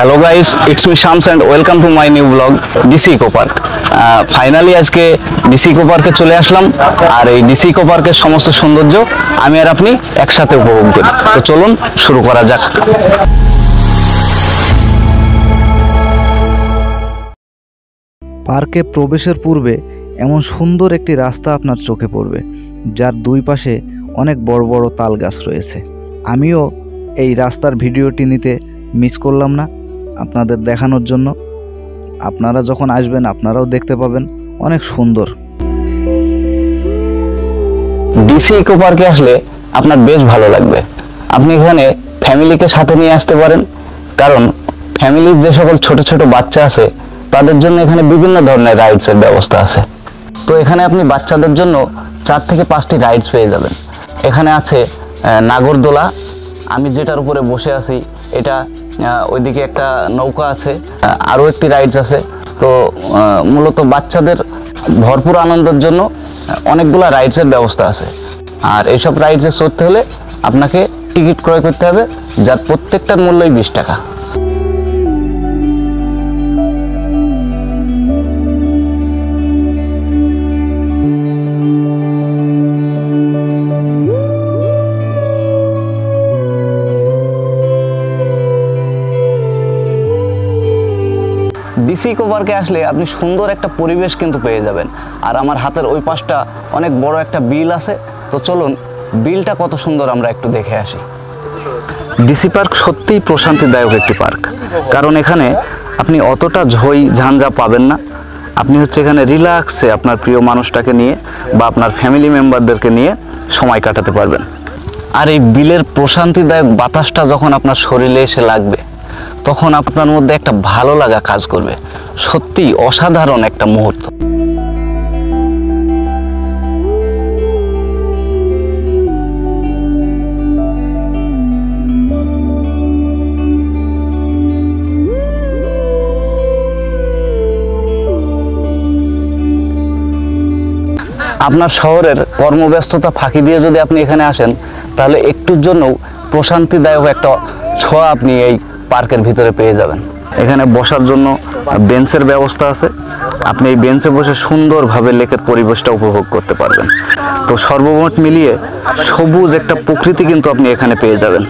Hello guys, it's me Shams and welcome to my new blog DC eco park. Finally আজকে DC eco পার্কে চলে আসলাম, আর এই DC eco পার্কের সমস্ত সৌন্দর্য আমি আর আপনি একসাথে উপভোগ করি। তো চলুন শুরু করা যাক। পার্কে প্রবেশের পূর্বে এমন সুন্দর একটি রাস্তা আপনার চোখে পড়বে, যার দুই পাশে অনেক বড় বড় তাল গাছ রয়েছে। আমিও এই রাস্তার ভিডিওটি নিতে মিস করলাম না আপনাদের দেখানোর জন্য। আপনারা যখন আসবেন আপনারাও দেখতে পাবেন, অনেক সুন্দর। ডিসি ইকো পার্কে আসলে আপনার বেশ ভালো লাগবে। আপনি এখানে ফ্যামিলিকে সাথে নিয়ে আসতে পারেন, কারণ ফ্যামিলির যে সকল ছোট ছোট বাচ্চা আছে তাদের জন্য এখানে বিভিন্ন ধরনের রাইডসের ব্যবস্থা আছে। তো এখানে আপনি বাচ্চাদের জন্য 4 থেকে 5টি রাইডস পেয়ে যাবেন। এখানে আছে নাগরদোলা, আমি যেটার উপরে বসে আছি এটা, ওইদিকে একটা নৌকা আছে, আরও একটি রাইডস আছে। তো মূলত বাচ্চাদের ভরপুর আনন্দের জন্য অনেকগুলো রাইডসের ব্যবস্থা আছে। আর এইসব রাইডসে চড়তে হলে আপনাকে টিকিট ক্রয় করতে হবে, যার প্রত্যেকটার মূল্যই 20 টাকা। ডিসি ইকো পার্কে আসলে আপনি সুন্দর একটা পরিবেশ কিন্তু পেয়ে যাবেন। আর আমার হাতের ওই পাশটা অনেক বড় একটা বিল আছে। তো চলুন বিলটা কত সুন্দর আমরা একটু দেখে আসি। ডিসি পার্ক সত্যিই প্রশান্তিদায়ক একটি পার্ক, কারণ এখানে আপনি অতটা ঝই ঝাঞ্ঝা পাবেন না। আপনি এখানে রিল্যাক্সে আপনার প্রিয় মানুষটাকে নিয়ে বা আপনার ফ্যামিলি মেম্বারদেরকে নিয়ে সময় কাটাতে পারবেন। আর এই বিলের প্রশান্তিদায়ক বাতাসটা যখন আপনার শরীরে এসে লাগবে, তখন আপনার মধ্যে একটা ভালো লাগা কাজ করবে। সত্যি অসাধারণ একটা মুহূর্ত। আপনার শহরের কর্মব্যস্ততা ফাঁকি দিয়ে যদি আপনি এখানে আসেন, তাহলে একটুর জন্য প্রশান্তিদায়ক একটা ছোঁয়া আপনি এই পার্কের ভিতরে পেয়ে যাবেন। এখানে বসার জন্য বেঞ্চের ব্যবস্থা আছে। আপনি এই বেঞ্চে বসে সুন্দরভাবে লেকের পরিবেশটা উপভোগ করতে পারবেন। তো সর্বমোট মিলিয়ে সবুজ একটা প্রকৃতি কিন্তু আপনি এখানে পেয়ে যাবেন।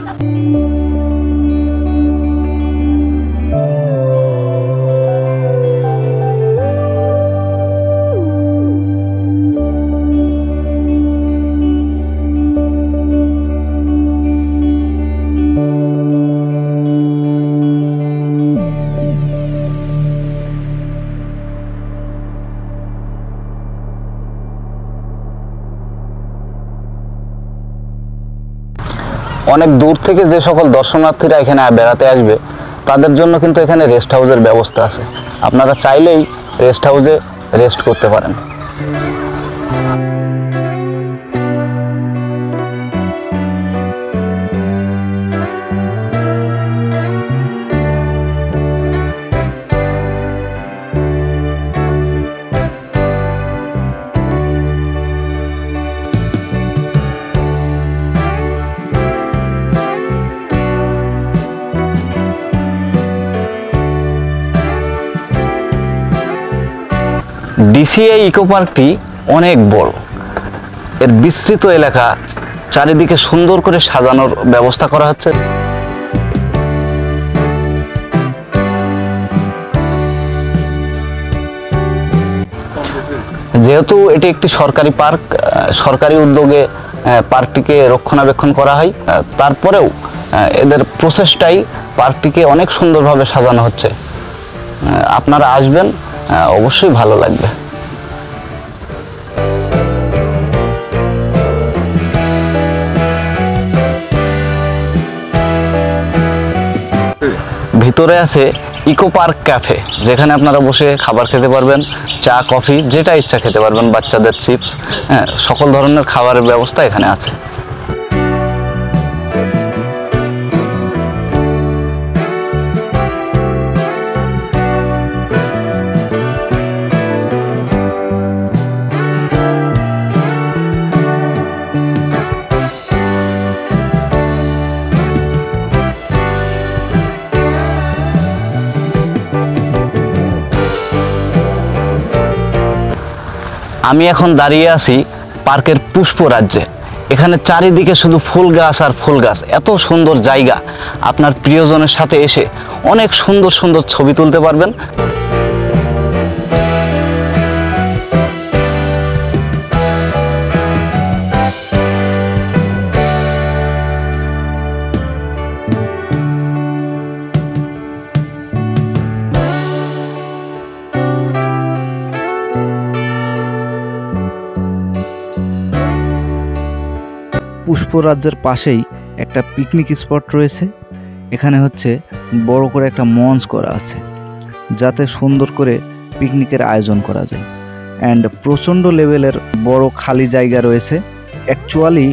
অনেক দূর থেকে যে সকল দর্শনার্থীরা এখানে বেড়াতে আসবে তাদের জন্য কিন্তু এখানে রেস্ট হাউসের ব্যবস্থা আছে। আপনারা চাইলেই রেস্ট হাউসে রেস্ট করতে পারেন। ডিসিআই ইকো পার্কটি অনেক বড়। এর বিস্তৃত এলাকা চারিদিকে সুন্দর করে সাজানোর ব্যবস্থা করা হচ্ছে। যেহেতু এটি একটি সরকারি পার্ক, সরকারি উদ্যোগে পার্কটিকে রক্ষণাবেক্ষণ করা হয়, তারপরেও এদের প্রচেষ্টায় পার্কটিকে অনেক সুন্দরভাবে সাজানো হচ্ছে। আপনারা আসবেন, অবশ্যই ভালো লাগবে। ভিতরে আছে ইকো পার্ক ক্যাফে, যেখানে আপনারা বসে খাবার খেতে পারবেন, চা কফি যেটা ইচ্ছা খেতে পারবেন, বাচ্চাদের চিপস, সকল ধরনের খাবারের ব্যবস্থা এখানে আছে। আমি এখন দাঁড়িয়ে আছি পার্কের পুষ্পরাজ্যে। এখানে চারিদিকে শুধু ফুল গাছ আর ফুল গাছ, এত সুন্দর জায়গা। আপনার প্রিয়জনের সাথে এসে অনেক সুন্দর সুন্দর ছবি তুলতে পারবেন। পুষ্পরাজ্যের পাশেই একটা পিকনিক স্পট রয়েছে। এখানে হচ্ছে বড় করে একটা মঞ্চ করা আছে, যাতে সুন্দর করে পিকনিকের আয়োজন করা যায়। অ্যান্ড প্রচণ্ড লেভেলের বড় খালি জায়গা রয়েছে। অ্যাকচুয়ালি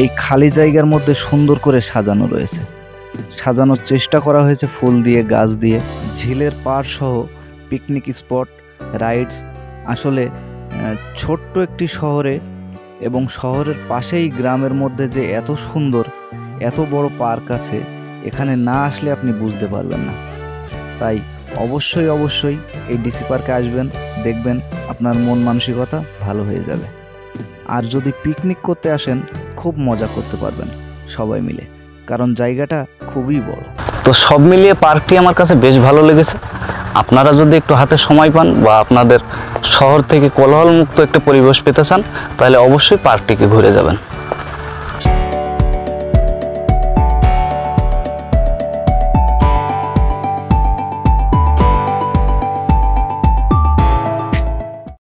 এই খালি জায়গার মধ্যে সুন্দর করে সাজানো রয়েছে, সাজানোর চেষ্টা করা হয়েছে ফুল দিয়ে, গাছ দিয়ে। ঝিলের পাড় সহ পিকনিক স্পট, রাইডস। আসলে ছোট্ট একটি শহরে এবং শহরের পাশেই গ্রামের মধ্যে যে এত সুন্দর, এত বড় পার্ক আছে, এখানে না আসলে আপনি বুঝতে পারবেন না। তাই অবশ্যই এই ডিসি পার্কে আসবেন, দেখবেন আপনার মন মানসিকতা ভালো হয়ে যাবে। আর যদি পিকনিক করতে আসেন, খুব মজা করতে পারবেন সবাই মিলে, কারণ জায়গাটা খুবই বড়। তো সব মিলিয়ে পার্কটি আমার কাছে বেশ ভালো লেগেছে। আপনারা যদি একটু হাতে সময় পান বা আপনাদের শহর থেকে কোলাহলমুক্ত একটা পরিবেশ পেতে চান, তাহলে অবশ্যই পার্কটিকে ঘুরে যাবেন।